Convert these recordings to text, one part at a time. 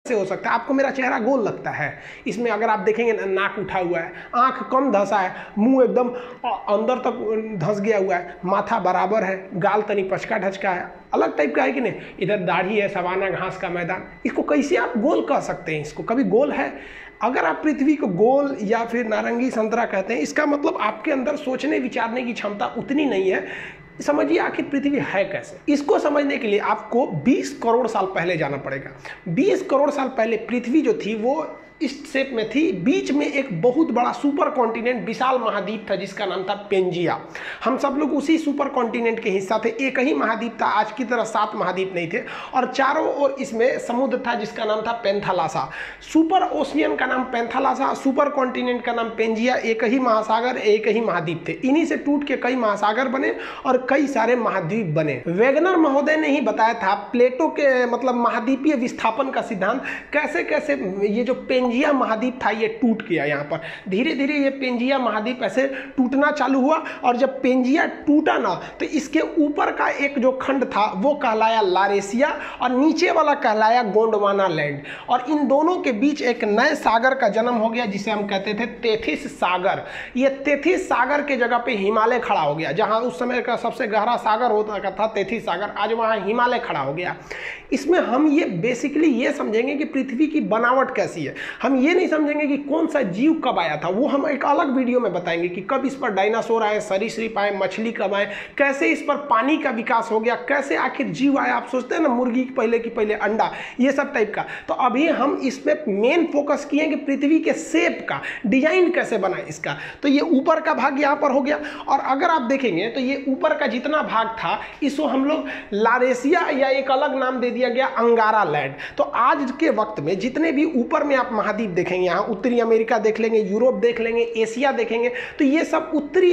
से हो सकता है? आपको मेरा चेहरा गोल लगता है, इसमें अगर आप देखेंगे नाक उठा हुआ है, आंख कम धंसा है, मुंह एकदम अंदर तक धंस गया हुआ है, माथा बराबर है, गाल तनी पचका ढचका है, अलग टाइप का है कि नहीं, इधर दाढ़ी है, सवाना घास का मैदान, इसको कैसे आप गोल कह सकते हैं? इसको कभी गोल है? अगर आप पृथ्वी को गोल या फिर नारंगी संतरा कहते हैं, इसका मतलब आपके अंदर सोचने विचारने की क्षमता उतनी नहीं है। समझिए आखिर पृथ्वी है कैसे। इसको समझने के लिए आपको 20 करोड़ साल पहले जाना पड़ेगा। 20 करोड़ साल पहले पृथ्वी जो थी वो इस शेप में थी। बीच में एक बहुत बड़ा सुपर कॉन्टिनेंट, विशाल महाद्वीप था जिसका नाम था पेंजिया। हम सब लोग उसी सुपर कॉन्टिनेंट के हिस्सा थे। एक ही महाद्वीप था, आज की तरह 7 महाद्वीप नहीं थे, और चारों ओर इसमें समुद्र था जिसका नाम था पेंथालासा। सुपर ओशियन का नाम पेंथालासा, सुपर कॉन्टिनेंट का नाम पेंजिया। एक ही महासागर, एक ही महाद्वीप थे। इन्हीं से टूट के कई महासागर बने और कई सारे महाद्वीप बने। वेगनर महोदय ने ही बताया था प्लेटो के मतलब महाद्वीपीय विस्थापन का सिद्धांत, कैसे कैसे ये जो पेंजिया महाद्वीप था ये टूट गया। यहाँ पर धीरे धीरे ये पेंजिया महाद्वीप ऐसे टूटना चालू हुआ, और जब पेंजिया टूटा ना तो इसके ऊपर का एक जो खंड था वो कहलाया लारेशिया और नीचे वाला कहलाया गोंडवाना लैंड, और इन दोनों के बीच एक नए सागर का जन्म हो गया जिसे हम कहते थे तेथिस सागर। ये तेथिस सागर के जगह पे हिमालय खड़ा हो गया। जहां उस समय का सबसे गहरा सागर होता था तेथिस सागर, आज वहां हिमालय खड़ा हो गया। इसमें हम ये बेसिकली ये समझेंगे कि पृथ्वी की बनावट कैसी है। हम ये नहीं समझेंगे कि कौन सा जीव कब आया था, वो हम एक अलग वीडियो में बताएंगे कि कब इस पर डायनासोर आए, सरीसृप आए, मछली कब आए, कैसे इस पर पानी का विकास हो गया, कैसे आखिर जीव आया। आप सोचते हैं ना मुर्गी की पहले अंडा, ये सब टाइप का। तो अभी हम इसमें मेन फोकस किए कि पृथ्वी के शेप का डिजाइन कैसे बना इसका। तो ये ऊपर का भाग यहाँ पर हो गया, और अगर आप देखेंगे तो ये ऊपर का जितना भाग था इसको हम लोग लारेशिया या एक अलग नाम दे दिया गया अंगारा लैंड। तो आज के वक्त में जितने भी ऊपर में आप महाद्वीप देखेंगे, यहाँ उत्तरी अमेरिका देख लेंगे, यूरोप देख लेंगे, एशिया देखेंगे, तो ये सब उत्तरी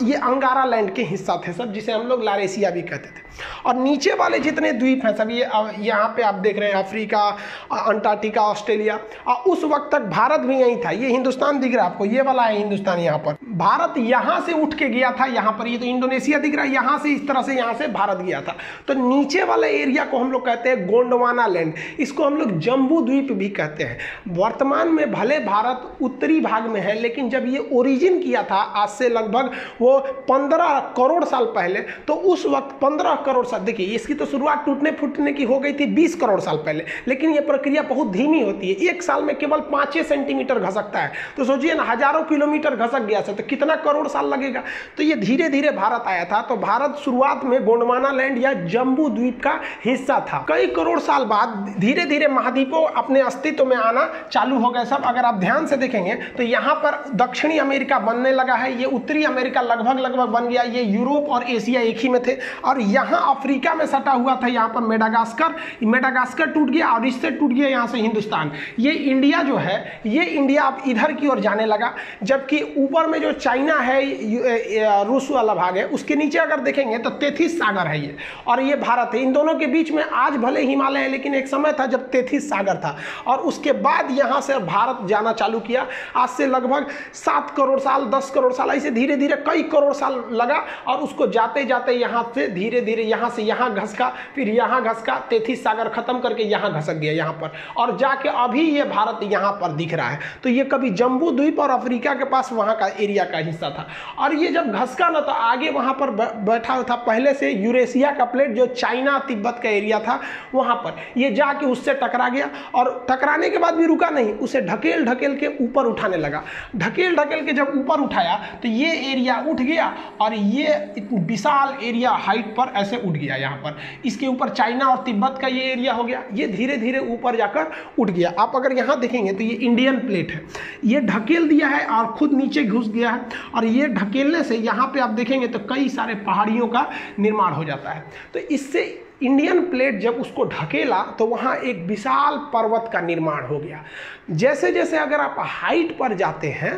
ये अंगारा लैंड के हिस्सा थे सब, जिसे हम लोग लारेशिया भी कहते थे। और नीचे वाले जितने द्वीप हैं सब ये यहाँ पे आप देख रहे हैं, अफ्रीका, अंटार्कटिका, ऑस्ट्रेलिया, और उस वक्त तक भारत भी यही था। ये हिंदुस्तान दिख रहा है आपको, ये वाला है हिंदुस्तान। यहाँ पर भारत यहाँ से उठ के गया था, यहाँ पर ये तो इंडोनेशिया दिख रहा है, यहाँ से इस तरह से यहाँ से भारत गया था। तो नीचे वाले एरिया को हम लोग कहते हैं गोंडवाना लैंड, इसको हम लोग जम्बू द्वीप भी कहते हैं। वर्तमान में भले भारत उत्तरी भाग में है, लेकिन जब ये ओरिजिन किया था आज से लगभग वो 15 करोड़ साल पहले, तो उस वक्त 15 करोड़ साल, देखिए इसकी तो शुरुआत टूटने फूटने की हो गई थी 20 करोड़ साल पहले, लेकिन ये प्रक्रिया बहुत धीमी होती है। एक साल में केवल 5 सेंटीमीटर घसकता है, तो सोचिए ना हजारों किलोमीटर घसक गया था तो कितना करोड़ साल लगेगा। तो ये धीरे धीरे भारत आया था। तो भारत शुरुआत में गोंडवाना लैंड या जम्बू द्वीप का हिस्सा था। कई करोड़ साल बाद धीरे धीरे महाद्वीपों अपने अस्तित्व में आना चालू हो गए सब। अगर आप ध्यान से देखेंगे तो यहाँ पर दक्षिणी अमेरिका बनने लगा है, ये उत्तरी अमेरिका लगभग बन गया, ये यूरोप और एशिया एक ही में थे, और यहाँ अफ्रीका में सटा हुआ था यहाँ पर मेडागास्कर टूट गया, और इससे टूट गया यहाँ से हिंदुस्तान। ये इंडिया जो है, ये इंडिया अब इधर की ओर जाने लगा, जबकि ऊपर में जो चाइना है, रूस वाला भाग है, उसके नीचे अगर देखेंगे तो तेथिस सागर है ये, और ये भारत है। इन दोनों के बीच में आज भले हिमालय है, लेकिन एक समय था जब तेथिस सागर था, और उसके बाद यहाँ से भारत जाना चालू किया। आज से लगभग 7 करोड़ साल, 10 करोड़ साल, ऐसे धीरे धीरे कई करोड़ साल लगा, और उसको जाते जाते यहाँ से धीरे धीरे यहाँ से यहाँ घसका, फिर यहाँ घसका, तेथिस सागर खत्म करके यहाँ घसक गया यहाँ पर, और जाके अभी ये भारत यहाँ पर दिख रहा है। तो ये कभी जम्बू द्वीप और अफ्रीका के पास वहाँ का एरिया का हिस्सा था, और ये जब घसका ना तो आगे वहाँ पर बैठा था पहले से यूरेशिया का प्लेट, जो चाइना तिब्बत का एरिया था, वहाँ पर ये जाके उससे टकरा गया, और टकराने के बाद भी रुका नहीं, उसे ढकेल ढकेल के ऊपर उठाने लगा। ढकेल ढकेल के जब ऊपर उठाया तो ये एरिया उठ गया, और ये विशाल एरिया हाइट पर ऐसे उठ गया यहाँ पर। इसके ऊपर चाइना और तिब्बत का ये एरिया हो गया, ये धीरे धीरे ऊपर जाकर उठ गया। आप अगर यहाँ देखेंगे तो ये इंडियन प्लेट है, ये ढकेल दिया है और खुद नीचे घुस गया है, और ये ढकेलने से यहाँ पे आप देखेंगे तो कई सारे पहाड़ियों का निर्माण हो जाता है। तो इससे इंडियन प्लेट जब उसको ढकेला तो वहाँ एक विशाल पर्वत का निर्माण हो गया। जैसे जैसे अगर आप हाइट पर जाते हैं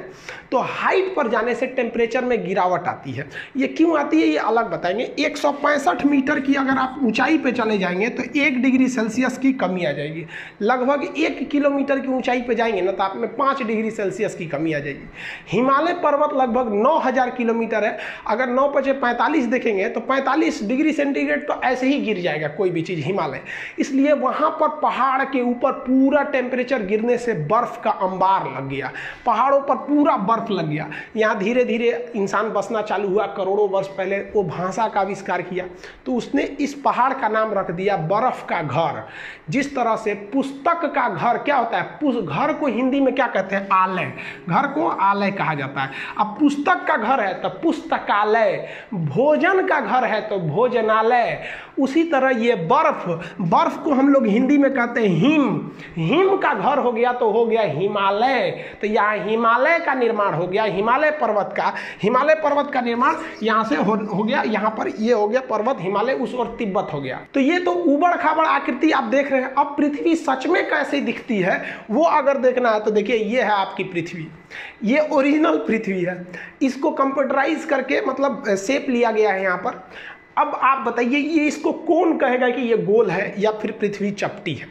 तो हाइट पर जाने से टेम्परेचर में गिरावट आती है। ये क्यों आती है ये अलग बताएंगे। 165 मीटर की अगर आप ऊंचाई पे चले जाएंगे तो 1 डिग्री सेल्सियस की कमी आ जाएगी। लगभग 1 किलोमीटर की ऊंचाई पे जाएंगे ना तो आप में 5 डिग्री सेल्सियस की कमी आ जाएगी। हिमालय पर्वत लगभग 9000 किलोमीटर है, अगर 9 × 5 = 45 देखेंगे तो 45 डिग्री सेंटीग्रेड तो ऐसे ही गिर जाएगा कोई भी चीज़ हिमालय, इसलिए वहाँ पर पहाड़ के ऊपर पूरा टेम्परेचर गिरने से बर्फ़ का अंबार लग गया, पहाड़ों पर पूरा बर्फ़ लग गया। यहाँ धीरे धीरे इंसान बसना चालू हुआ, करोड़ों वर्ष पहले वो भाषा का आविष्कार किया, तो उसने इस पहाड़ का नाम रख दिया बर्फ़ का घर। जिस तरह से पुस्तक का घर क्या होता है, घर को हिंदी में क्या कहते हैं, आलय, घर को आलय कहा जाता है। अब पुस्तक का घर है तो पुस्तकालय, भोजन का घर है तो भोजनालय। उसी तरह ये बर्फ को हम लोग हिंदी में कहते हैं हिम का घर हो गया तो हो गया हिमालय। तो यहाँ हिमालय का निर्माण हो गया, हिमालय पर्वत का निर्माण यहाँ से हो गया, यहाँ पर ये हो गया पर्वत हिमालय, उस और तिब्बत हो गया। तो ये तो उबड़ खाबड़ आकृति आप देख रहे हैं। अब पृथ्वी सच में कैसे दिखती है वो अगर देखना है तो देखिए, ये है आपकी पृथ्वी, ये ओरिजिनल पृथ्वी है। इसको कंप्यूटराइज करके मतलब शेप लिया गया है यहाँ पर। अब आप बताइए, ये इसको कौन कहेगा कि ये गोल है या फिर पृथ्वी चपटी है?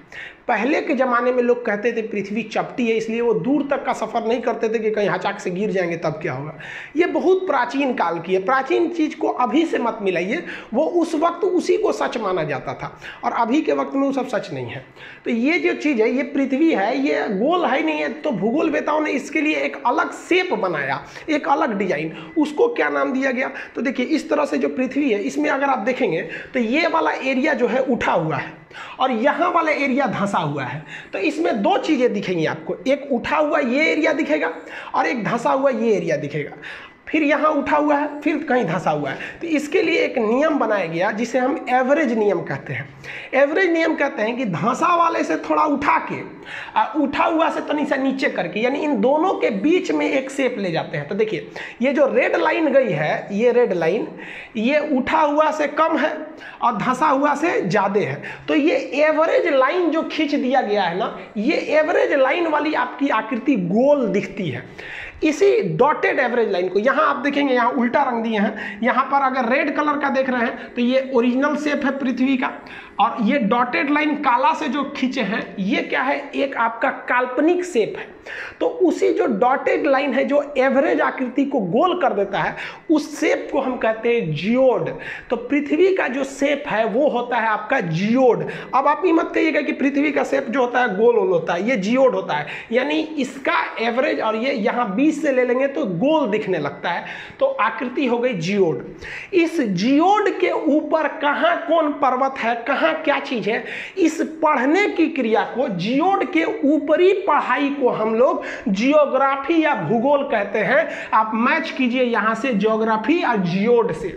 पहले के ज़माने में लोग कहते थे पृथ्वी चपटी है, इसलिए वो दूर तक का सफ़र नहीं करते थे कि कहीं अचानक से गिर जाएंगे तब क्या होगा। ये बहुत प्राचीन काल की है, प्राचीन चीज़ को अभी से मत मिलाइए। वो उस वक्त उसी को सच माना जाता था और अभी के वक्त में वो सब सच नहीं है। तो ये जो चीज़ है, ये पृथ्वी है, ये गोल है नहीं है। तो भूगोलवेताओं ने इसके लिए एक अलग शेप बनाया, एक अलग डिजाइन, उसको क्या नाम दिया गया? तो देखिए, इस तरह से जो पृथ्वी है, इसमें अगर आप देखेंगे तो ये वाला एरिया जो है उठा हुआ है और यहाँ वाला एरिया धंसा हुआ है। तो इसमें दो चीज़ें दिखेंगी आपको, एक उठा हुआ ये एरिया दिखेगा और एक धंसा हुआ ये एरिया दिखेगा। फिर यहाँ उठा हुआ है, फिर कहीं धंसा हुआ है। तो इसके लिए एक नियम बनाया गया जिसे हम एवरेज नियम कहते हैं। एवरेज नियम कहते हैं कि धंसा वाले से थोड़ा उठा के उठा हुआ से तनी सा नीचे करके, यानी इन दोनों के बीच में एक शेप ले जाते हैं। तो देखिए, ये जो रेड लाइन गई है, ये रेड लाइन, ये उठा हुआ से कम है और धंसा हुआ से ज़्यादा है। तो ये एवरेज लाइन जो खींच दिया गया है ना, ये एवरेज लाइन वाली आपकी आकृति गोल दिखती है। इसी डॉटेड एवरेज लाइन को यहाँ आप देखेंगे, यहाँ उल्टा रंग दिए हैं। यहाँ पर अगर रेड कलर का देख रहे हैं तो ये ओरिजिनल शेप है पृथ्वी का, और ये डॉटेड लाइन काला से जो खींचे हैं ये क्या है, एक आपका काल्पनिक शेप है। तो उसी जो डॉटेड लाइन है जो एवरेज आकृति को गोल कर देता है, उस शेप को हम कहते हैं जियोड। तो पृथ्वी का जो शेप है वो होता है आपका जियोड। अब आप ये मत कहिएगा कि पृथ्वी का शेप जो होता है गोल होता है, ये जियोड होता है, यानी इसका एवरेज और ये यहाँ 20 से ले लेंगे तो गोल दिखने लगता है, तो आकृति हो गई जियोड। इस जियोड के ऊपर कहाँ कौन पर्वत है, कहाँ क्या चीज है, इस पढ़ने की क्रिया को, जियोड के ऊपरी पढ़ाई को हम लोग जियोग्राफी या भूगोल कहते हैं। आप मैच कीजिए यहां से जियोग्राफी और जियोड से।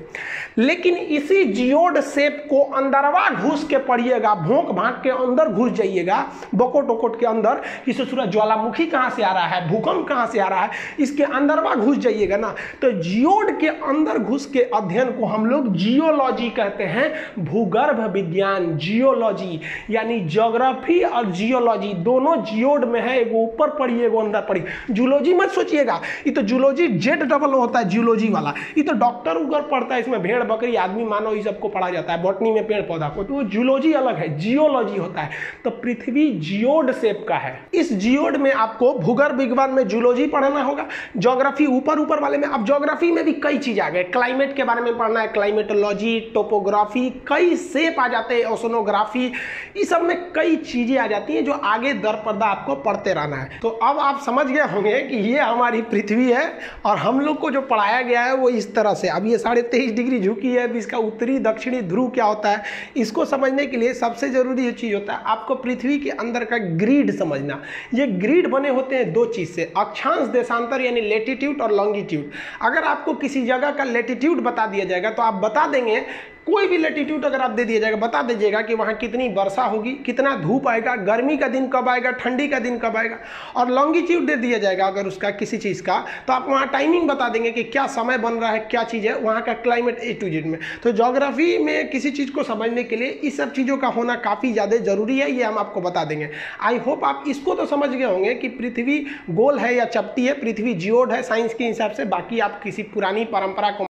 लेकिन इसी जियोड शेप को अंदरवा घुस के पढ़िएगा, भोंक भांक के अंदर घुस जाइएगा, बकोट वकोट के अंदर, कि सूरज ज्वालामुखी कहां से आ रहा है, भूकंप कहां से आ रहा है, इसके अंदरवा घुस जाइएगा ना, तो जियोड के अंदर घुस के अध्ययन को हम लोग जियोलॉजी कहते हैं। भूगर्भ विज्ञान, जियोलॉजी, यानी ज्योग्राफी और जियोलॉजी दोनों जियोड में है। एगो ऊपर पढ़िए, एगो अंदर पढ़िए। जूलॉजी मत सोचिएगा, ये तो जूलॉजी जेड डबल होता है जूलॉजी वाला, ये तो डॉक्टर उगर पढ़ता है, इसमें भेड़ बकरी आदमी मानव ये सबको पढ़ा जाता है, बॉटनी में पेड़ पौधा को, तो वो जूलॉजी अलग है, जियोलॉजी होता है। तो पृथ्वी जियोड शेप का है। इस जियोड में आपको भूगर्भ विज्ञान में जूलॉजी पढ़ना होगा, ज्योग्राफी ऊपर ऊपर वाले में। अब ज्योग्राफी में भी कई चीज आ गए, क्लाइमेट के बारे में पढ़ना है, क्लाइमेटोलॉजी, टोपोग्राफी, कई शेप आ जाते हैं, ओशनोग्राफी, इस सब में कई चीजें आ जाती हैं जो आगे दर पर्दा आपको पढ़ते रहना है। तो अब आप समझ गए होंगे कि ये हमारी पृथ्वी है और हम लोग को जो पढ़ाया गया है वो इस तरह से। अब ये 23.5 डिग्री झुकी है, इसका उत्तरी दक्षिणी ध्रुव क्या होता है, इसको समझने के लिए सबसे जरूरी ये चीज होता है आपको पृथ्वी के अंदर का ग्रिड समझना। ये ग्रिड बने होते हैं दो चीज से, अक्षांश देशांतर यानी लेटीट्यूड और लॉन्गिट्यूड। अगर आपको किसी जगह का लेटीट्यूड बता दिया जाएगा तो आप बता देंगे, कोई भी लेटीट्यूड अगर आप दे दिया जाएगा बता दीजिएगा कि वहाँ कितनी वर्षा होगी, कितना धूप आएगा, गर्मी का दिन कब आएगा, ठंडी का दिन कब आएगा। और लॉन्गिट्यूड दे दिया जाएगा अगर उसका किसी चीज़ का, तो आप वहाँ टाइमिंग बता देंगे कि क्या समय बन रहा है, क्या चीज़ है, वहाँ का क्लाइमेट A to Z में। तो ज्योग्राफी में किसी चीज़ को समझने के लिए इस सब चीज़ों का होना काफ़ी ज़्यादा ज़रूरी है, ये हम आपको बता देंगे। आई होप आप इसको तो समझ गए होंगे कि पृथ्वी गोल है या चपटी है, पृथ्वी जियोड है साइंस के हिसाब से। बाकी आप किसी पुरानी परंपरा को